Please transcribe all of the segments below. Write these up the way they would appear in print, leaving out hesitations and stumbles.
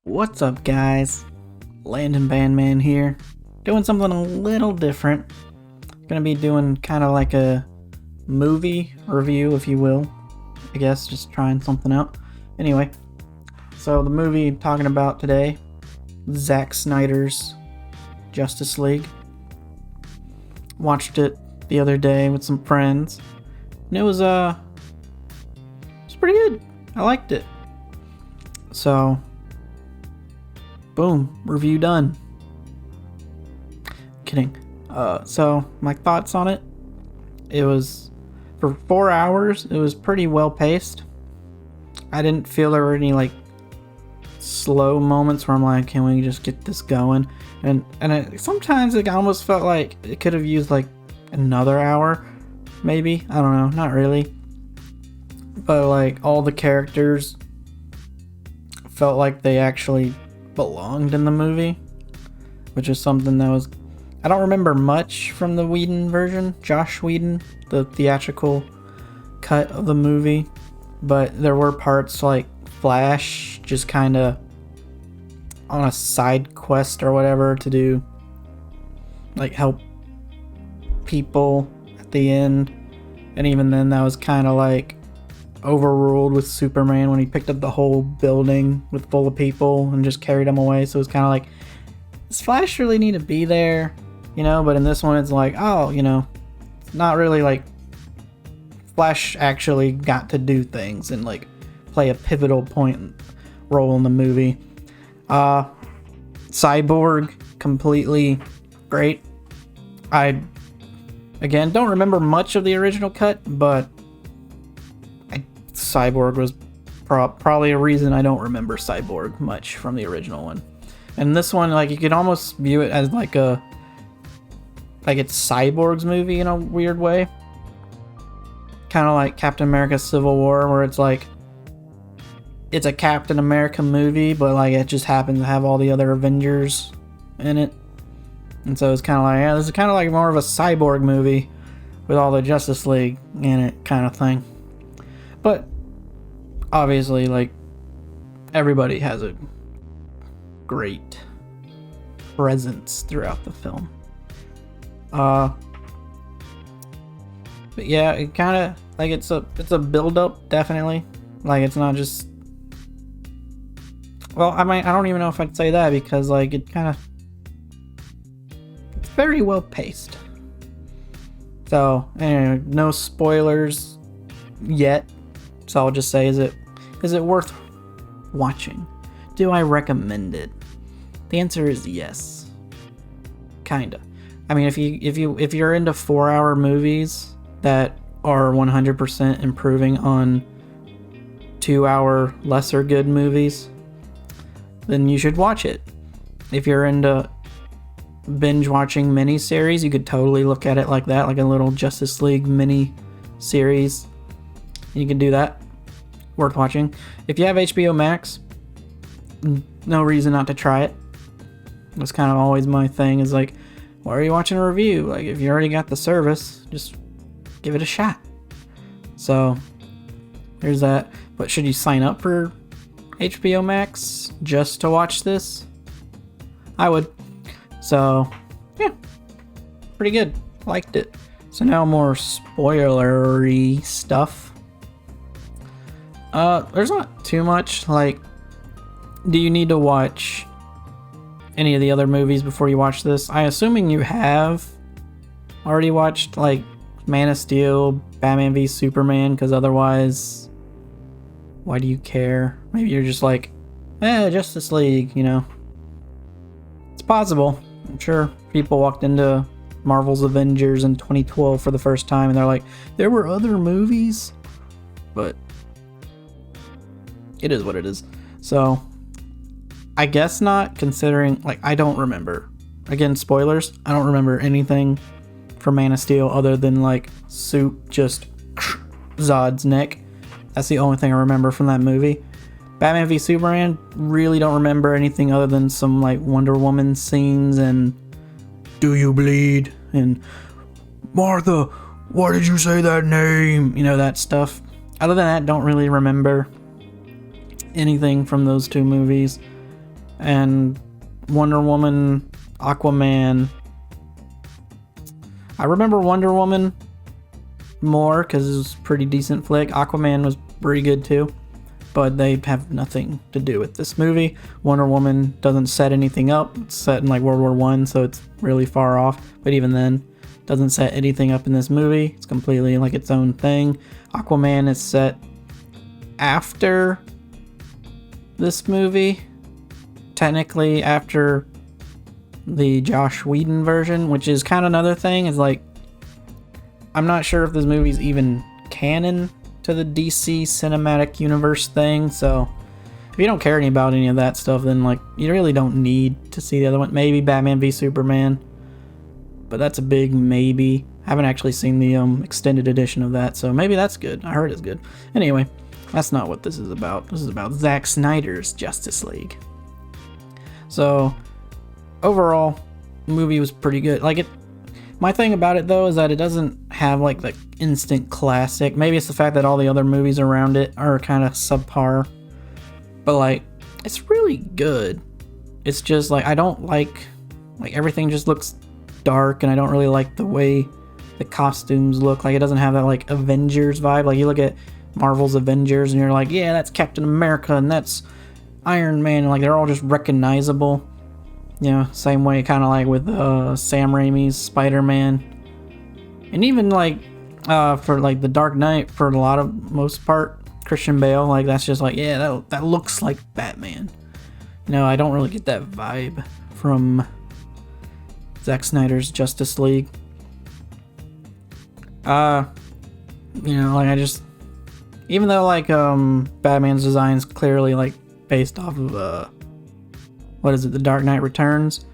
What's up, guys? Landon Bandman here, doing something a little different. Gonna be doing kind of like a movie review, if you will. I guess just trying something out. Anyway, so the movie I'm talking about today, Zack Snyder's Justice League. Watched it the other day with some friends, and it was pretty good. I liked it. So, boom, review done. Kidding. So my thoughts on it. It was, for 4 hours, it was pretty well paced. I didn't feel there were any like slow moments where I'm like, can we just get this going? And sometimes it almost felt like it could have used like another hour, maybe. I don't know, not really. But like all the characters felt like they actually belonged in the movie, which is something that was, I don't remember much from the Whedon version, Josh Whedon, the theatrical cut of the movie, but there were parts like Flash just kind of on a side quest or whatever to do, like help people at the end, and even then that was kind of like overruled with Superman when he picked up the whole building with full of people and just carried them away. So it's kind of like, does Flash really need to be there? You know, but in this one it's like, oh, you know, it's not really like Flash actually got to do things and like play a pivotal point role in the movie. Cyborg, completely great. I, again, don't remember much of the original cut, but Cyborg was probably a reason I don't remember Cyborg much from the original one. And this one, like, you could almost view it as like it's Cyborg's movie in a weird way. Kind of like Captain America Civil War, where it's like, it's a Captain America movie, but like it just happens to have all the other Avengers in it. And so it's kind of like, yeah, this is kind of like more of a Cyborg movie with all the Justice League in it kind of thing. But obviously, like, everybody has a great presence throughout the film. But yeah, it kind of like it's a build up, definitely. Like, it's not just, well, I don't even know if I'd say that, because like it's very well paced. So anyway, no spoilers yet. So I'll just say, is it worth watching? Do I recommend it? The answer is yes. Kinda. I mean, if you're into 4-hour movies that are 100% improving on 2-hour lesser good movies, then you should watch it. If you're into binge watching mini-series, you could totally look at it like that, like a little Justice League mini-series. You can do that. Worth watching. If you have HBO Max, no reason not to try it. That's kind of always my thing, is like, why are you watching a review? Like, if you already got the service, just give it a shot. So there's that. But should you sign up for HBO Max just to watch this? I would. So yeah, pretty good. Liked it. So now more spoilery stuff. There's not too much. Like, do you need to watch any of the other movies before you watch this? I assuming you have already watched like Man of Steel, Batman v Superman, because otherwise, why do you care? Maybe you're just like, Justice League, you know. It's possible. I'm sure people walked into Marvel's Avengers in 2012 for the first time and they're like, there were other movies? But it is what it is. So I guess not, considering, like, I don't remember. Again, spoilers. I don't remember anything from Man of Steel other than like Soup just Zod's neck. That's the only thing I remember from that movie. Batman v Superman, really don't remember anything other than some like Wonder Woman scenes and do you bleed? And Martha, why did you say that name? You know, that stuff. Other than that, don't really remember anything from those two movies. and Wonder Woman, Aquaman. I remember Wonder Woman more because it was a pretty decent flick. Aquaman was pretty good too, but they have nothing to do with this movie. Wonder Woman doesn't set anything up. It's set in like World War One, so it's really far off, but even then doesn't set anything up in this movie. It's completely like its own thing. Aquaman is set after this movie, technically after the Joss Whedon version, which is kind of another thing. Is like, I'm not sure if this movie's even canon to the DC cinematic universe thing, so if you don't care about any of that stuff, then like you really don't need to see the other one. Maybe Batman v Superman, but that's a big maybe. I haven't actually seen the extended edition of that, so maybe that's good. I heard it's good. Anyway, that's not what this is about. This is about Zack Snyder's Justice League. So overall, the movie was pretty good. Like it. My thing about it though is that it doesn't have like the instant classic. Maybe it's the fact that all the other movies around it are kind of subpar, but like it's really good. It's just like I don't like everything just looks dark, and I don't really like the way the costumes look. Like it doesn't have that like Avengers vibe. Like you look at Marvel's Avengers and you're like, yeah, that's Captain America and that's Iron Man, and like they're all just recognizable. You know, same way kind of like with Sam Raimi's Spider-Man, and even like for like the Dark Knight, for a lot of most part, Christian Bale, like that's just like, yeah, that looks like Batman. You know, I don't really get that vibe from Zack Snyder's Justice League. You know, like I just, even though like Batman's design is clearly like based off of what is it, The Dark Knight Returns,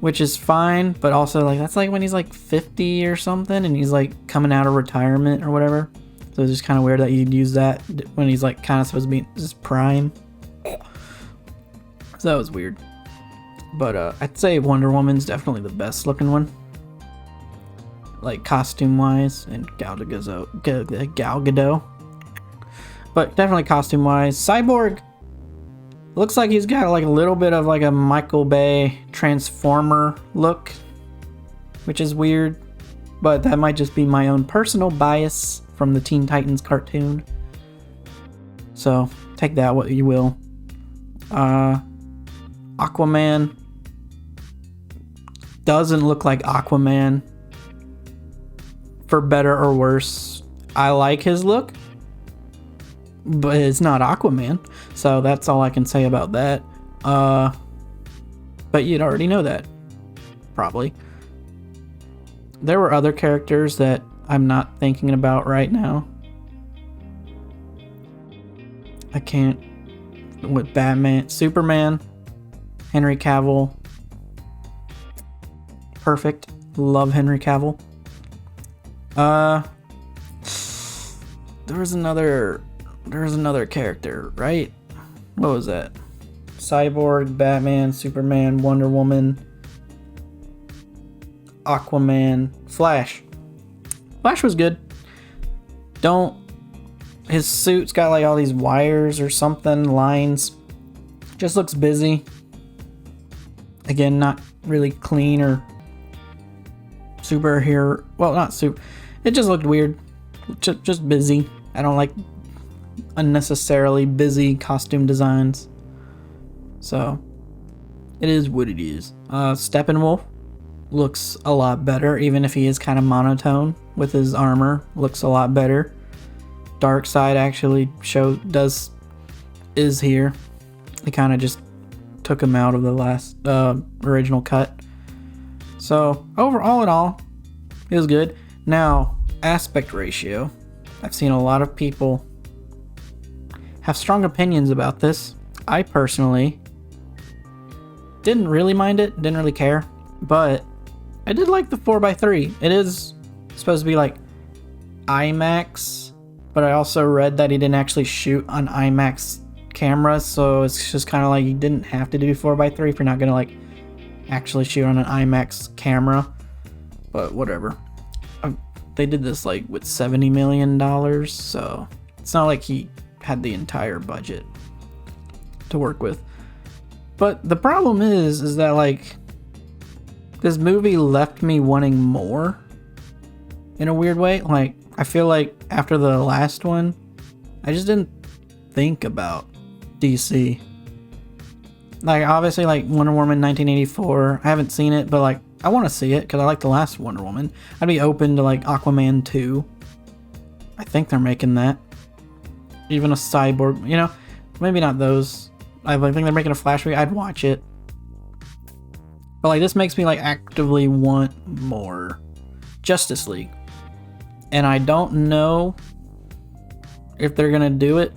which is fine, but also like that's like when he's like 50 or something and he's like coming out of retirement or whatever. So it's just kind of weird that you'd use that when he's like kind of supposed to be his prime. So that was weird. But I'd say Wonder Woman's definitely the best looking one, like costume wise, and Gal Gadot. But definitely costume wise, Cyborg looks like he's got like a little bit of like a Michael Bay Transformer look, which is weird, but that might just be my own personal bias from the Teen Titans cartoon. So take that what you will. Aquaman doesn't look like Aquaman, for better or worse. I like his look, but it's not Aquaman, so that's all I can say about that. But you'd already know that, probably. There were other characters that I'm not thinking about right now. I can't. With Batman, Superman, Henry Cavill. Perfect. Love Henry Cavill. There was another character, right? What was that? Cyborg, Batman, Superman, Wonder Woman, Aquaman, Flash. Flash was good. His suit's got like all these wires or something, lines. Just looks busy. Again, not really clean or superhero. Well, not super. It just looked weird. Just busy. I don't like unnecessarily busy costume designs. So, it is what it is. Steppenwolf looks a lot better, even if he is kind of monotone with his armor. Looks a lot better. Darkseid actually is here. They kind of just took him out of the last original cut. So, all in all, it was good. Now, aspect ratio. I've seen a lot of people have strong opinions about this. I personally didn't really mind it, didn't really care, but I did like the 4:3. It is supposed to be like IMAX, but I also read that he didn't actually shoot on IMAX cameras, so it's just kind of like you didn't have to do 4:3 if you're not gonna like actually shoot on an IMAX camera. But whatever. They did this like with $70 million, so it's not like he had the entire budget to work with. But the problem is that like this movie left me wanting more in a weird way. Like I feel like after the last one, I just didn't think about DC. Like obviously like Wonder Woman 1984, I haven't seen it, but like I want to see it because I like the last Wonder Woman. I'd be open to like Aquaman 2. I think they're making that. Even a Cyborg, you know, maybe not those. I think they're making a Flash movie. I'd watch it. But like this makes me like actively want more Justice League. And I don't know if they're gonna do it.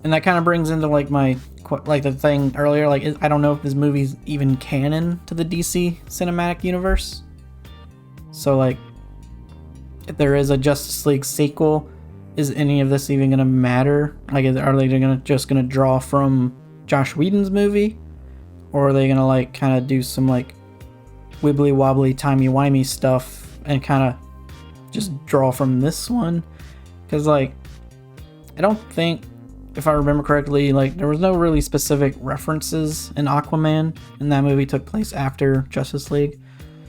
And that kind of brings into like my like the thing earlier, like I don't know if this movie's even canon to the DC cinematic universe. So like if there is a Justice League sequel, is any of this even gonna matter? Like are they just gonna draw from Josh Whedon's movie, or are they gonna like kind of do some like wibbly wobbly timey wimey stuff and kind of just draw from this one? Because like I don't think, if I remember correctly, like there was no really specific references in Aquaman, and that movie took place after Justice League,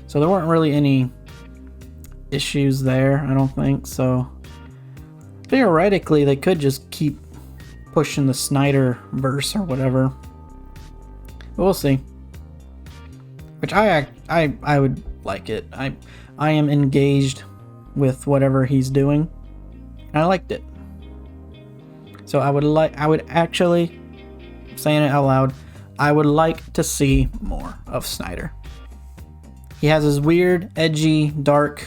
so there weren't really any issues there, I don't think. So theoretically they could just keep pushing the Snyder verse or whatever, but we'll see. Which I would like it. I am engaged with whatever he's doing, and I liked it. So I would actually, saying it out loud, I would like to see more of Snyder. He has his weird, edgy, dark,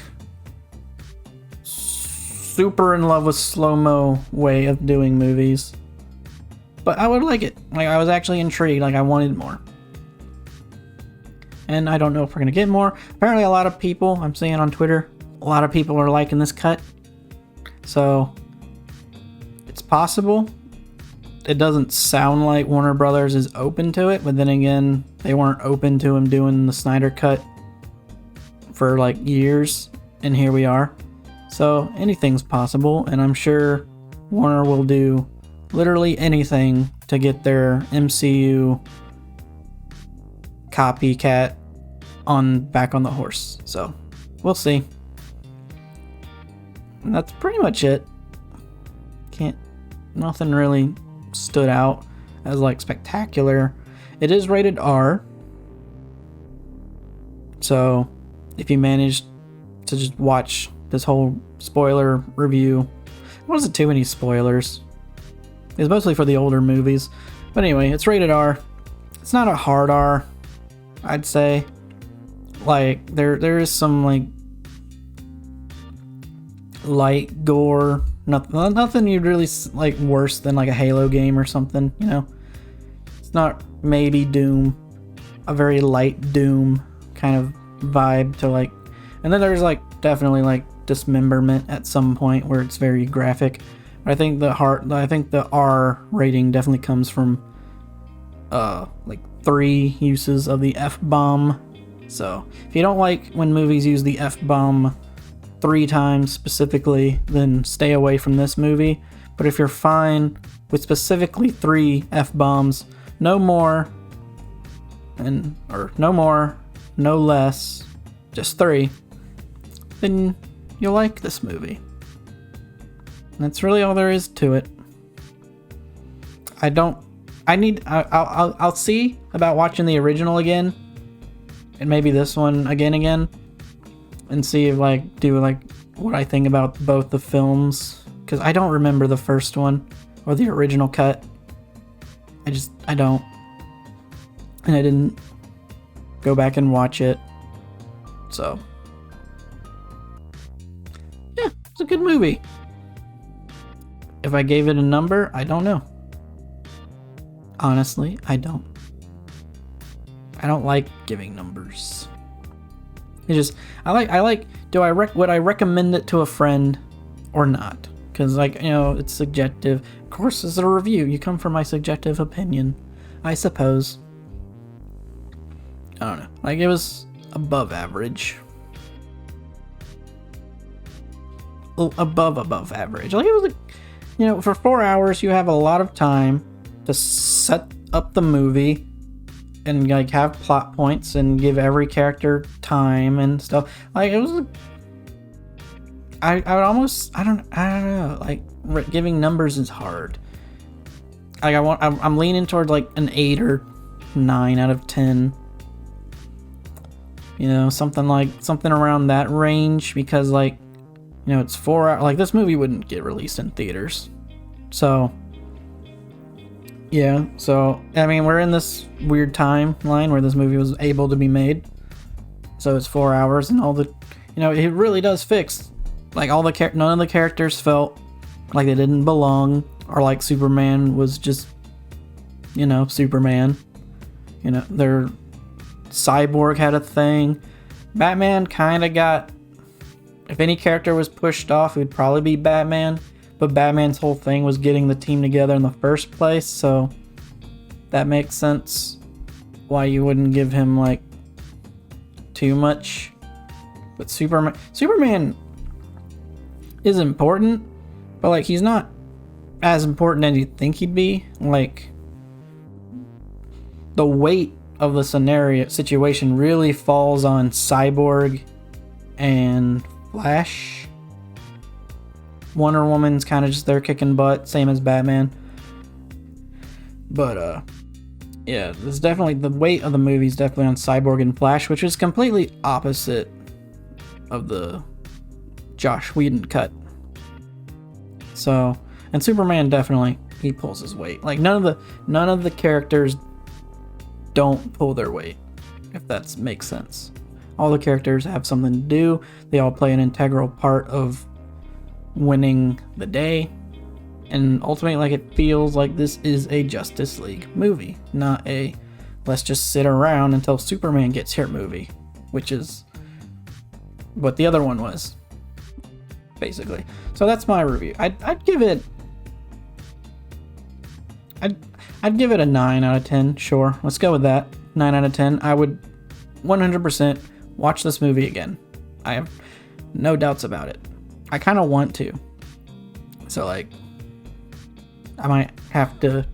super in love with slow-mo way of doing movies. But I would like it. Like I was actually intrigued, like I wanted more. And I don't know if we're gonna get more. Apparently a lot of people, I'm seeing on Twitter, a lot of people are liking this cut. So it's possible. It doesn't sound like Warner Brothers is open to it, but then again, they weren't open to him doing the Snyder Cut for like years, and here we are. So anything's possible, and I'm sure Warner will do literally anything to get their MCU copycat back on the horse. So we'll see. And that's pretty much it. Nothing really stood out as like spectacular. It is rated R, so if you managed to just watch this whole spoiler review, it wasn't too many spoilers. It's mostly for the older movies, but anyway, it's rated R. It's not a hard R, I'd say. Like there is some like light gore. Nothing you'd really like worse than like a Halo game or something, you know? It's not maybe Doom, a very light Doom kind of vibe to like, and then there's like definitely like dismemberment at some point where it's very graphic. But I think the R rating definitely comes from like 3 uses of the F-bomb. So if you don't like when movies use the F-bomb 3 times specifically, then stay away from this movie. But if you're fine with specifically 3 F-bombs, no more, no less, just 3, then you'll like this movie. And that's really all there is to it. I'll see about watching the original again, and maybe this one again, and see if do what I think about both the films, because I don't remember the first one or the original cut. I don't, and I didn't go back and watch it. So yeah, it's a good movie. If I gave it a number, I don't know. Honestly, I don't like giving numbers. It's just would I recommend it to a friend or not? Because it's subjective. Of course, it's a review. You come from my subjective opinion, I suppose. I don't know. It was above average. Above average. It was for 4 hours you have a lot of time to set up the movie and like have plot points and give every character time and stuff. Like it was, I would almost, I don't know, like giving numbers is hard. Like I'm leaning toward like an 8 or 9 out of 10. You know, something around that range, because like, you know, it's 4 hours. Like this movie wouldn't get released in theaters. So yeah, so I mean, we're in this weird timeline where this movie was able to be made. So it's 4 hours, and all the, you know, it really does fix like all the none of the characters felt like they didn't belong, or like Superman was just, you know, Superman. You know, their Cyborg had a thing. Batman kind of got, if any character was pushed off, it would probably be Batman. But Batman's whole thing was getting the team together in the first place, so that makes sense why you wouldn't give him like too much. But Superman is important, but like he's not as important as you'd think he'd be. Like the weight of the situation really falls on Cyborg and Flash. Wonder Woman's kind of just there kicking butt, same as Batman. But yeah, there's definitely, the weight of the movie is definitely on Cyborg and Flash, which is completely opposite of the Josh Whedon cut. So, and Superman definitely, he pulls his weight. Like none of the characters don't pull their weight, if that makes sense. All the characters have something to do. They all play an integral part of winning the day. And ultimately, like, it feels like this is a Justice League movie, not a let's just sit around until Superman gets here movie, which is what the other one was, basically. So that's my review. I'd give it a 9 out of 10, sure. Let's go with that. 9 out of 10. I would 100% watch this movie again. I have no doubts about it. I kind of want to. So, like, I might have to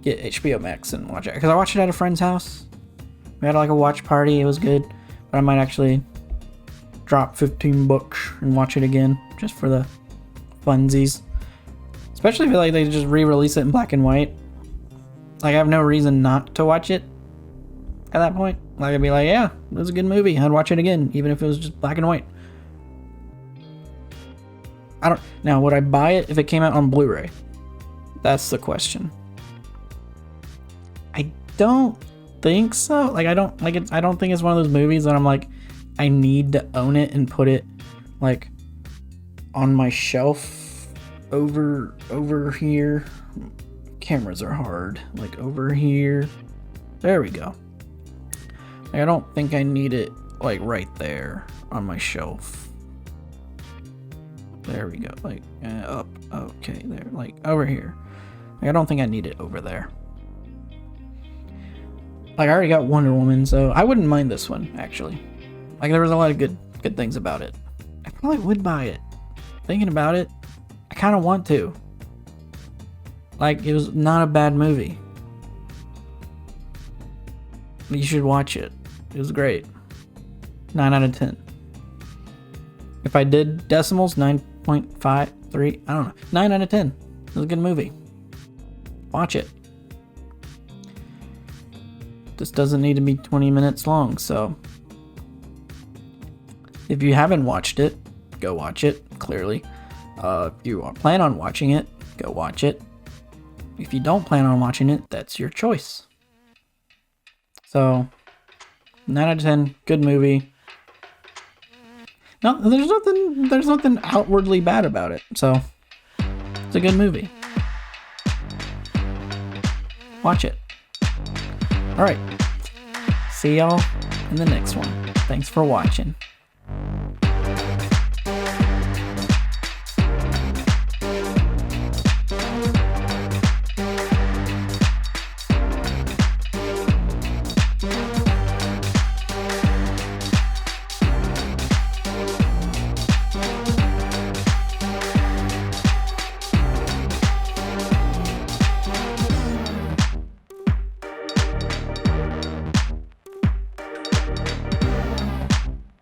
get HBO Max and watch it. Because I watched it at a friend's house. We had, like, a watch party. It was good. But I might actually drop $15 and watch it again. Just for the funsies. Especially if, like, they just re-release it in black and white. Like, I have no reason not to watch it at that point. Like, I'd be like, yeah, it was a good movie. I'd watch it again, even if it was just black and white. Now, would I buy it if it came out on Blu-ray? That's the question. I don't think so. Like, I don't think it's one of those movies that I'm like, I need to own it and put it, like, on my shelf over here. Cameras are hard. Like, over here. There we go. Like, I don't think I need it, like, right there on my shelf. There we go. Like, up. Okay, there. Like, over here. Like, I don't think I need it over there. Like, I already got Wonder Woman, so I wouldn't mind this one, actually. Like, there was a lot of good things about it. I probably would buy it. Thinking about it, I kind of want to. Like, it was not a bad movie. You should watch it. It was great. 9 out of 10. If I did decimals, 9.53. I don't know. 9 out of 10. It was a good movie. Watch it. This doesn't need to be 20 minutes long, so if you haven't watched it, go watch it, clearly. If you plan on watching it, go watch it. If you don't plan on watching it, that's your choice. So, 9 out of 10, good movie. No, there's nothing outwardly bad about it. So, it's a good movie. Watch it. Alright. See y'all in the next one. Thanks for watching.